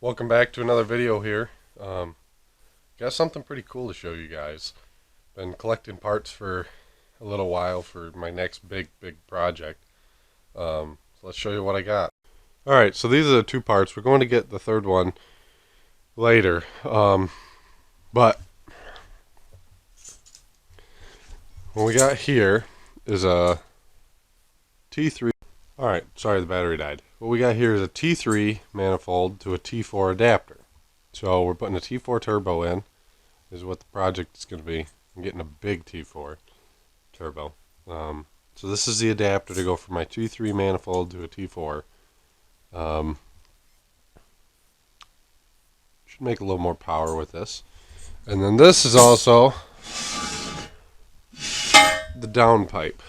Welcome back to another video here. Got something pretty cool to show you guys. Been collecting parts for a little while for my next big project. So let's show you what I got. Alright, so these are the two parts. We're going to get the third one later. But what we got here is a T3. Alright, sorry the battery died. What we got here is a T3 manifold to a T4 adapter. So we're putting a T4 turbo in, is what the project is going to be. I'm getting a big T4 turbo. So this is the adapter to go from my T3 manifold to a T4. Should make a little more power with this. And then this is also the down pipe.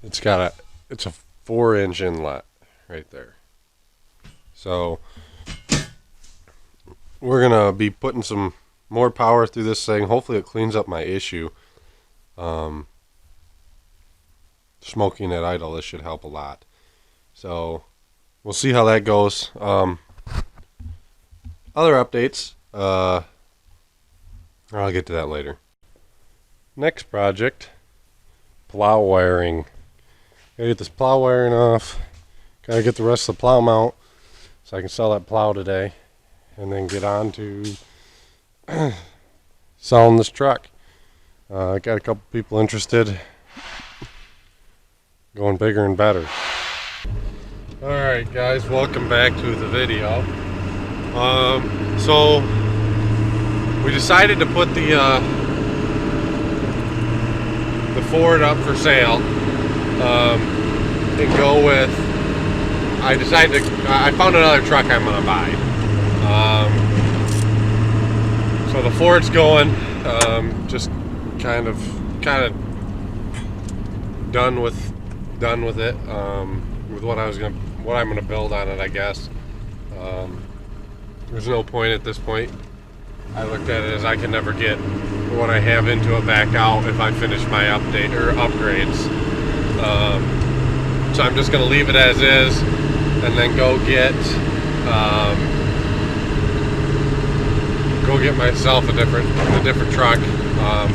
It's a 4-inch inlet right there. So we're gonna be putting some more power through this thing. Hopefully it cleans up my issue. Smoking at idle, this should help a lot. So we'll see how that goes. Other updates, I'll get to that later. Next project, plow wiring. Gotta get this plow wiring off. Gotta get the rest of the plow mount so I can sell that plow today, and then get on to selling this truck. I got a couple people interested. Going bigger and better. Alright guys, welcome back to the video. So we decided to put the Ford up for sale. And go with, I found another truck I'm gonna buy. So the Ford's going, just kind of done with it, with what I'm gonna build on it, I guess. There's no point at this point. I looked at it as I can never get what I have into it back out if I finish my update or upgrades. So I'm just going to leave it as is, and then go get myself a different truck.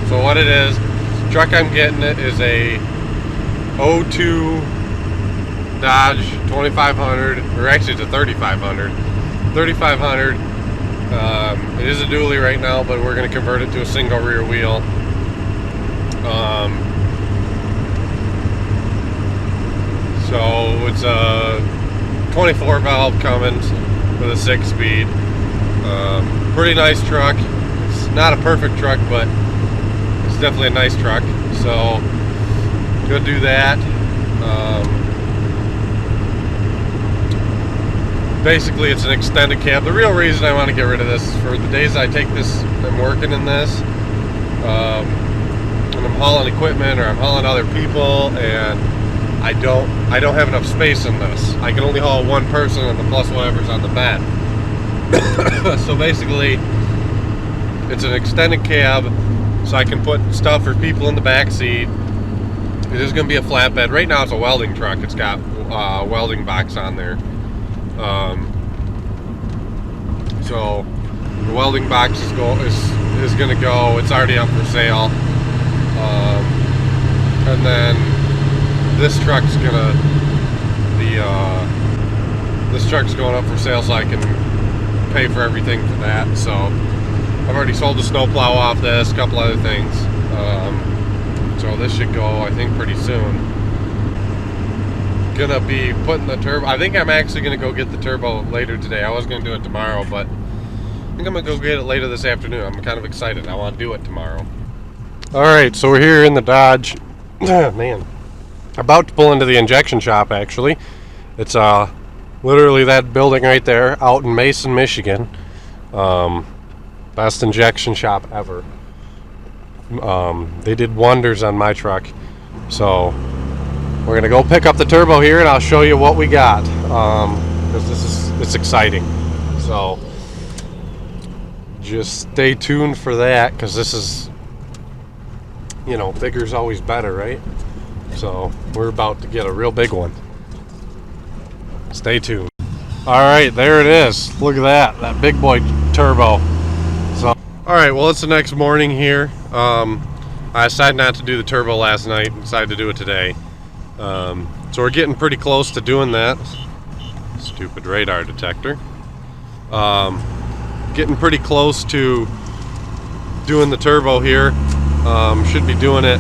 So what it is, the truck I'm getting it is a 02 Dodge 2500, or actually it's a 3500. 3500. It is a dually right now, but we're going to convert it to a single rear wheel. So it's a 24 valve Cummins with a 6-speed. Pretty nice truck. It's not a perfect truck, but it's definitely a nice truck. So go do that. Basically it's an extended cab. The real reason I want to get rid of this is for the days I take this, I'm working in this, and I'm hauling equipment or I'm hauling other people, and I don't have enough space in this. I can only haul one person and the plus whatever's on the bed. So basically, it's an extended cab, so I can put stuff for people in the back seat. It is going to be a flatbed. Right now it's a welding truck. It's got a welding box on there. So the welding box is going to go. It's already up for sale. And then this truck's going up for sale, so I can pay for everything for that. So I've already sold the snowplow off this, a couple other things. So this should go, I think, pretty soon. Gonna be putting the turbo. I think I'm actually gonna go get the turbo later today. I was gonna do it tomorrow, but I think I'm gonna go get it later this afternoon. I'm kind of excited. I want to do it tomorrow. Alright, so we're here in the Dodge. Man. About to pull into the injection shop, actually. It's literally that building right there out in Mason, Michigan. Best injection shop ever. They did wonders on my truck. So we're gonna go pick up the turbo here, and I'll show you what we got, because it's exciting. So just stay tuned for that, because this is, bigger's always better, right? So we're about to get a real big one. Stay tuned. All right, there it is. Look at that big boy turbo. So, all right, well, it's the next morning here. I decided not to do the turbo last night, decided to do it today. So we're getting pretty close to doing that. Stupid radar detector. Getting pretty close to doing the turbo here. Should be doing it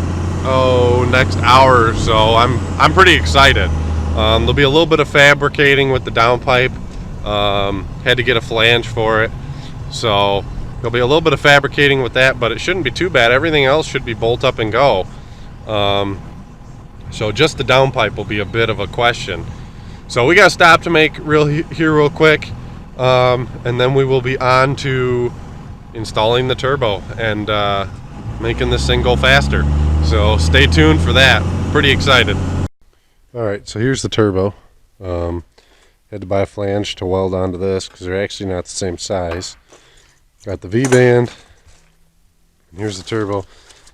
next hour or so. I'm pretty excited. There'll be a little bit of fabricating with the downpipe. Had to get a flange for it, so there'll be a little bit of fabricating with that, but it shouldn't be too bad. Everything else should be bolt up and go. So just the downpipe will be a bit of a question. So we got to stop to make real quick, and then we will be on to installing the turbo and making this thing go faster. So stay tuned for that. Pretty excited. All right, so here's the turbo. Had to buy a flange to weld onto this because they're actually not the same size. Got the V-band. Here's the turbo.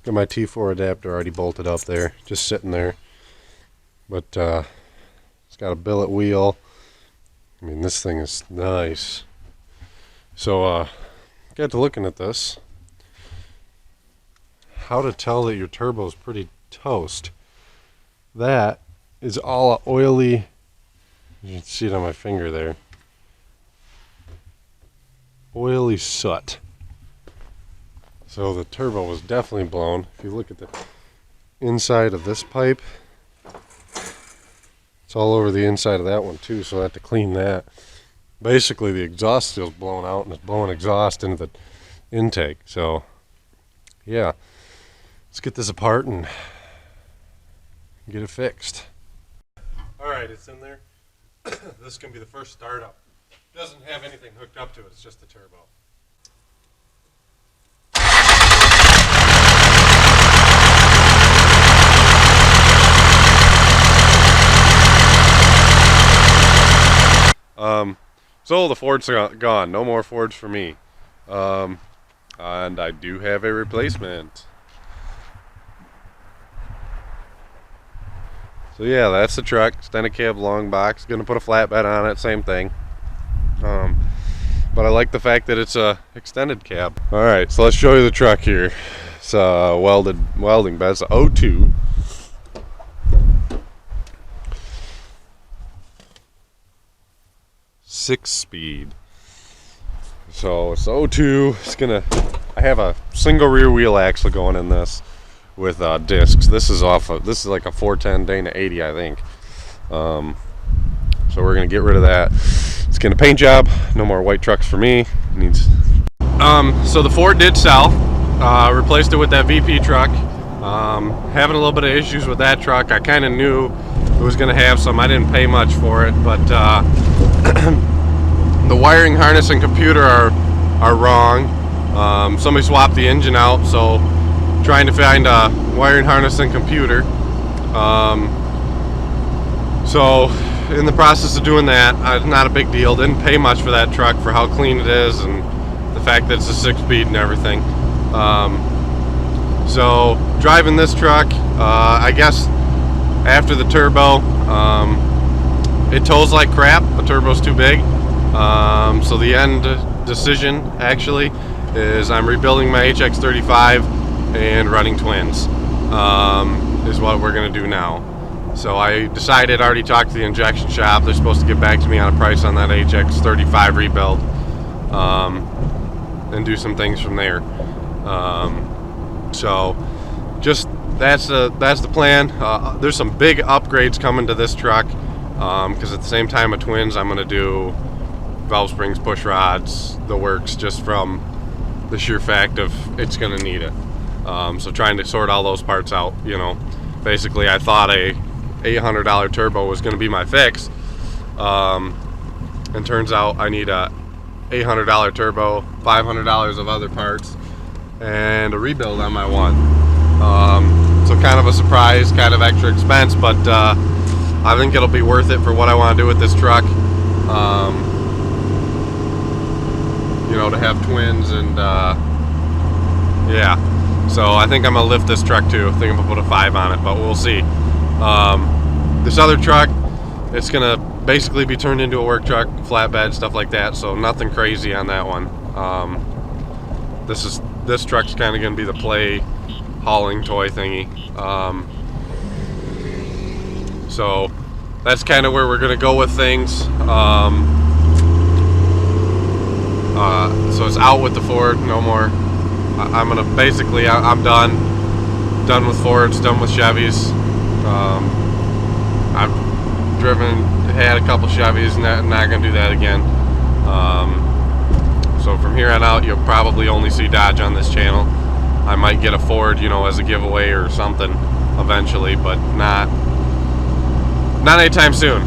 Got my T4 adapter already bolted up there, just sitting there. But it's got a billet wheel. I mean, this thing is nice. So got to looking at this. How to tell that your turbo is pretty toast. That is all oily. You can see it on my finger there. Oily soot. So the turbo was definitely blown. If you look at the inside of this pipe, it's all over the inside of that one too, so I have to clean that. Basically the exhaust seal's blown out and it's blowing exhaust into the intake. So yeah, let's get this apart and get it fixed. Alright, it's in there. This is going to be the first startup. It doesn't have anything hooked up to it, it's just the turbo. So the Ford's gone. No more Fords for me. And I do have a replacement. So yeah, that's the truck. Extended cab long box. Gonna put a flatbed on it, same thing. But I like the fact that it's a extended cab. Alright, so let's show you the truck here. It's a welding bed. It's a 02. Six-speed. So it's 02. It's gonna. I have a single rear wheel axle going in this with discs. This is like a 410 Dana 80, I think. So we're gonna get rid of that. It's gonna paint job. No more white trucks for me. So the Ford did sell. Replaced it with that VP truck. Having a little bit of issues with that truck. I kind of knew it was gonna have some. I didn't pay much for it, but the wiring harness and computer are wrong. Somebody swapped the engine out, so trying to find a wiring harness and computer. So in the process of doing that, not a big deal. Didn't pay much for that truck for how clean it is and the fact that it's a 6-speed and everything. So driving this truck, I guess after the turbo, it tows like crap. The turbo's too big. So the end decision actually is I'm rebuilding my HX35 and running twins is what we're gonna do now. So I decided, I already talked to the injection shop. They're supposed to get back to me on a price on that HX35 rebuild, and do some things from there. So just that's the plan. There's some big upgrades coming to this truck, because at the same time of twins, I'm gonna do valve springs, push rods, the works, just from the sheer fact of it's gonna need it. So trying to sort all those parts out, you know. Basically, I thought a $800 turbo was going to be my fix, and turns out I need a $800 turbo, $500 of other parts, and a rebuild on my one. So kind of a surprise, kind of extra expense, but I think it'll be worth it for what I want to do with this truck. You know, to have twins and yeah. So I think I'm gonna lift this truck too. I think I'm gonna put a 5 on it, but we'll see. This other truck, it's gonna basically be turned into a work truck, flatbed, stuff like that. So nothing crazy on that one. This truck's kind of going to be the play hauling toy thingy. So that's kind of where we're going to go with things. So it's out with the Ford, no more. I'm gonna basically, I'm done with Fords, done with Chevys. I've had a couple Chevys, not gonna do that again. So from here on out, you'll probably only see Dodge on this channel. I might get a Ford, you know, as a giveaway or something eventually, but not anytime soon.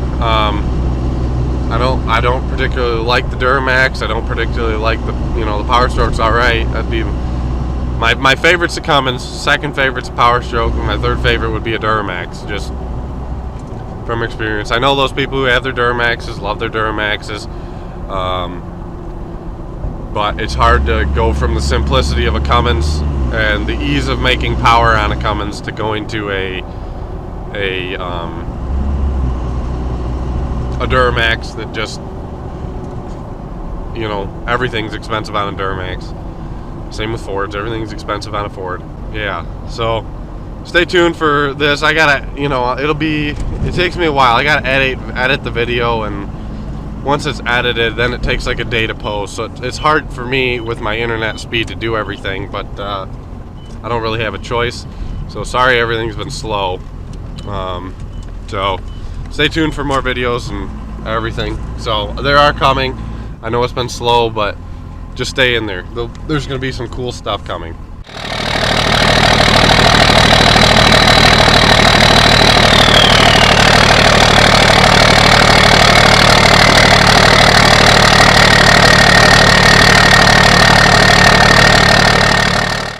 I don't particularly like the Duramax. I don't particularly like the, you know, the Power Stroke's alright. That'd be my favorite's the Cummins, second favorite's a Power Stroke, and my third favorite would be a Duramax, just from experience. I know those people who have their Duramaxes love their Duramaxes, but it's hard to go from the simplicity of a Cummins and the ease of making power on a Cummins to going to a Duramax that just, you know, everything's expensive on a Duramax. Same with Fords, everything's expensive on a Ford. Yeah, so stay tuned for this. I gotta, you know, it takes me a while. I gotta edit the video, and once it's edited, then it takes like a day to post. So it's hard for me with my internet speed to do everything, but I don't really have a choice. So sorry everything's been slow. So stay tuned for more videos and everything. So they are coming. I know it's been slow, but just stay in there. There's going to be some cool stuff coming.